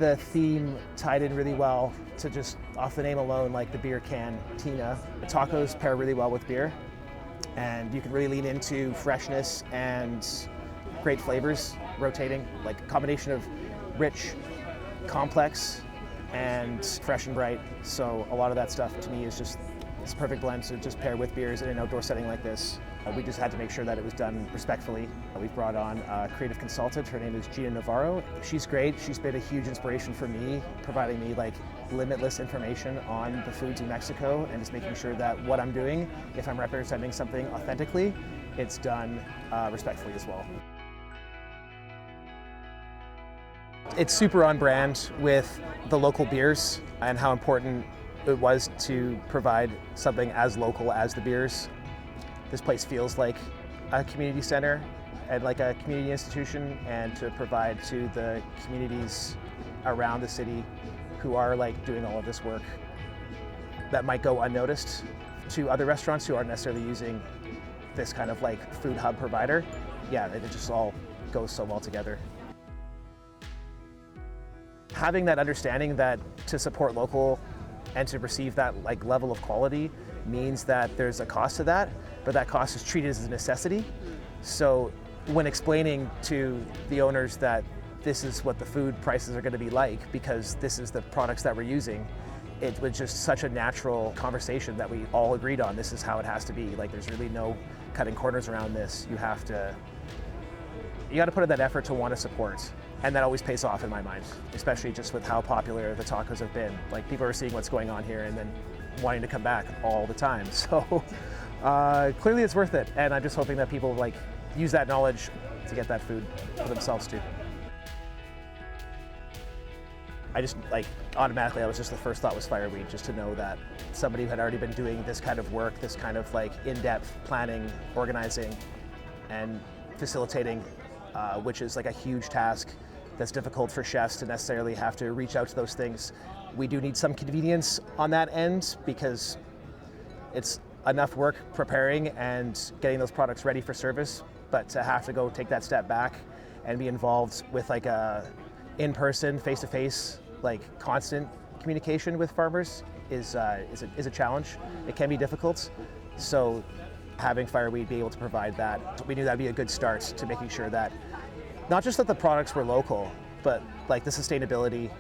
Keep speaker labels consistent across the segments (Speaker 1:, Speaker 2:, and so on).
Speaker 1: the theme tied in really well to just off the name alone, like the Beer Cantina. The tacos pair really well with beer, and you can really lean into freshness and great flavors, rotating, like a combination of rich, complex, and fresh and bright. So a lot of that stuff to me is just, it's a perfect blend to just pair with beers in an outdoor setting like this. We just had to make sure that it was done respectfully. We've brought on a creative consultant. Her name is Gina Navarro. She's great. She's been a huge inspiration for me, providing me like limitless information on the foods in Mexico and just making sure that what I'm doing, if I'm representing something authentically, it's done respectfully as well. It's super on brand with the local beers and how important it was to provide something as local as the beers. This place feels like a community center and like a community institution, and to provide to the communities around the city who are like doing all of this work that might go unnoticed to other restaurants who aren't necessarily using this kind of like food hub provider. Yeah, it just all goes so well together. Having that understanding that to support local and to receive that like level of quality means that there's a cost to that, but that cost is treated as a necessity. So when explaining to the owners that this is what the food prices are going to be like because this is the products that we're using, it was just such a natural conversation that we all agreed on. This is how it has to be. Like, there's really no cutting corners around this. You got to put in that effort to want to support. And that always pays off in my mind, especially just with how popular the tacos have been. Like, people are seeing what's going on here and then wanting to come back all the time. So clearly it's worth it. And I'm just hoping that people like use that knowledge to get that food for themselves too. I just like automatically, the first thought was Fireweed, just to know that somebody who had already been doing this kind of work, this kind of like in-depth planning, organizing, and facilitating, which is like a huge task that's difficult for chefs to necessarily have to reach out to those things. We do need some convenience on that end because it's enough work preparing and getting those products ready for service, but to have to go take that step back and be involved with like a in-person, face-to-face, like constant communication with farmers is a challenge. It can be difficult. So having Fireweed be able to provide that, we knew that'd be a good start to making sure that not just that the products were local, but like the sustainability.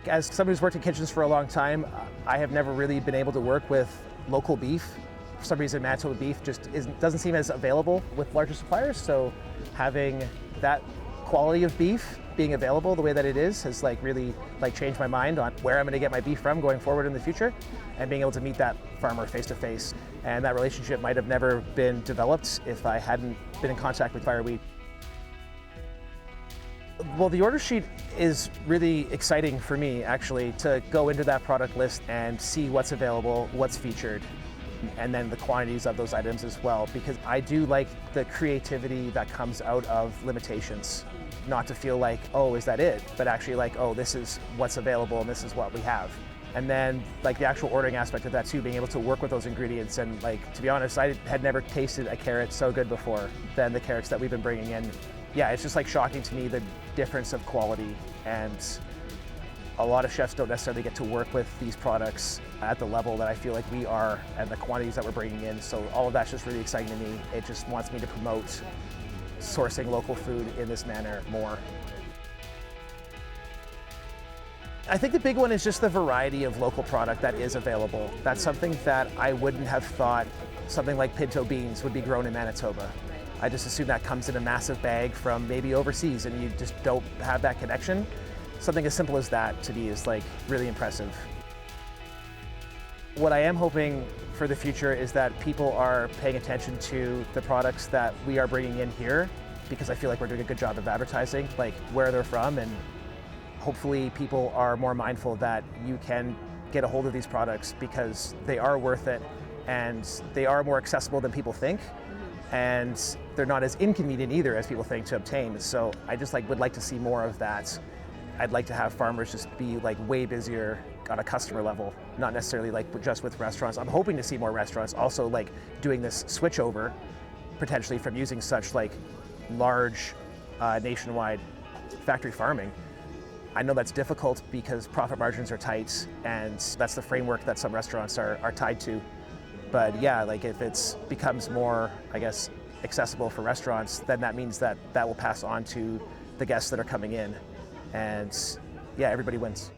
Speaker 1: As somebody who's worked in kitchens for a long time, I have never really been able to work with local beef. For some reason, Manitoba beef just doesn't seem as available with larger suppliers. So having that quality of beef being available the way that it is has like really like changed my mind on where I'm going to get my beef from going forward in the future, and being able to meet that farmer face to face. And that relationship might have never been developed if I hadn't been in contact with Fireweed. Well, the order sheet is really exciting for me, actually, to go into that product list and see what's available, what's featured, and then the quantities of those items as well, because I do like the creativity that comes out of limitations. Not to feel like, oh, is that it? But actually like, oh, this is what's available and this is what we have. And then like the actual ordering aspect of that too, being able to work with those ingredients. And like, to be honest, I had never tasted a carrot so good before than the carrots that we've been bringing in. Yeah, it's just like shocking to me, the difference of quality. And a lot of chefs don't necessarily get to work with these products at the level that I feel like we are and the quantities that we're bringing in. So all of that's just really exciting to me. It just wants me to promote sourcing local food in this manner more. I think the big one is just the variety of local product that is available. That's something that I wouldn't have thought something like pinto beans would be grown in Manitoba. I just assume that comes in a massive bag from maybe overseas and you just don't have that connection. Something as simple as that to me is like really impressive. What I am hoping for the future is that people are paying attention to the products that we are bringing in here, because I feel like we're doing a good job of advertising, like where they're from, and hopefully people are more mindful that you can get a hold of these products because they are worth it and they are more accessible than people think, and they're not as inconvenient either as people think to obtain. So I just would like to see more of that. I'd like to have farmers just be like way busier on a customer level, not necessarily like just with restaurants. I'm hoping to see more restaurants also like doing this switch over potentially from using such like large nationwide factory farming. I know that's difficult because profit margins are tight, and that's the framework that some restaurants are tied to. But yeah, like if it becomes more, I guess, accessible for restaurants, then that means that will pass on to the guests that are coming in. And yeah, everybody wins.